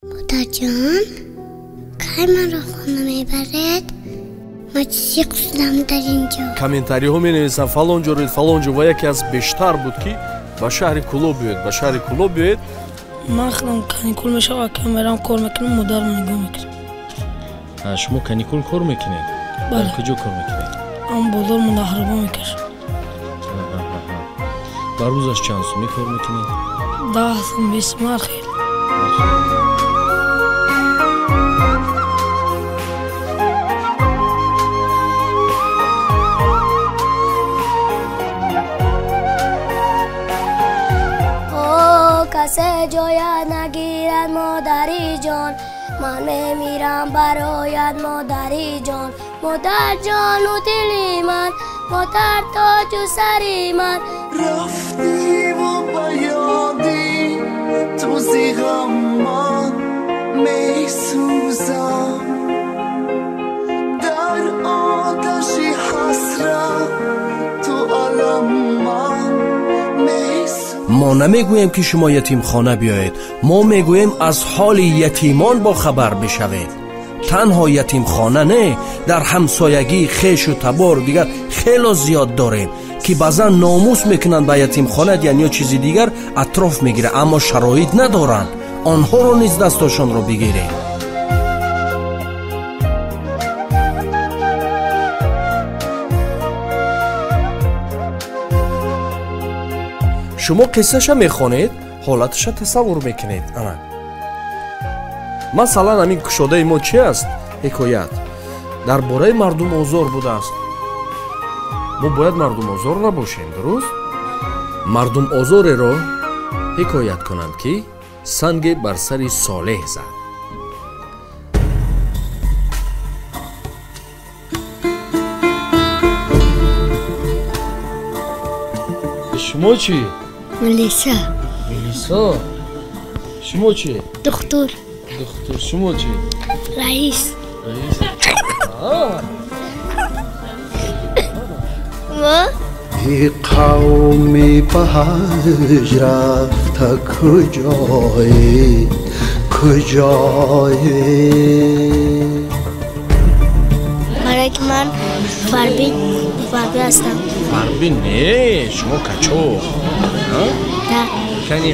مادرجان کی من را خانه میبرد؟ ما چیزی قصدم در اینجا. کامنتاری ها می نویسن فلان جا روید فلان جا و یکی از بیشتر بود که به شهر کلو بیاید به شهر کلو بیاید. من خودم کانیکول میشه که میرم کار میکنم مادرم نگاه میکنم. شما کانیکول کار میکنید؟ بله. کجا کار میکنید؟ ام بازار مدهربا میکشم. با روزش چند سومی کار میکنید؟ 10 سوم 20 سوم خیلی. کسی جای نگیرد مادری جان، من میمیرم برایت مادری جان. مادر جان و دلی من، مادر تاج و سری من. رفتی و بیادی تو زیغم من میسوزم، در آتشی حسرت تو علم من میسوزم. ما نمیگوییم که شما یتیم خانه بیایید، ما میگوییم از حال یتیمان با خبر بشوید. تنها یتیم خانه نه، در همسایگی خیش و تبار دیگر خیلی زیاد داریم که بعضا ناموس میکنن به یتیم خانه یعنی چیزی دیگر اطراف میگیره، اما شرایط ندارن آنها رو نیز دستاشون رو بگیره. شما قصهش میخونید حالتش تصور میکنید. اما مثلا همین کشاده ما چی است؟ حکایت درباره مردم آزار بوده است. ما باید مردم آزار نباشیم، درست؟ مردم آزار را حکایت کنند که سنگ بر سر صالح زد. شما چی؟ ملیسا. ملیسا. شما چی؟ دکتر. دکتر. شما چی؟ رئیس. رئیس. ما ای قومی به حج رفته کجایی کجایی؟ برای که من فربی هستم. فربی نه، شما کچو. نه. کنی خیلی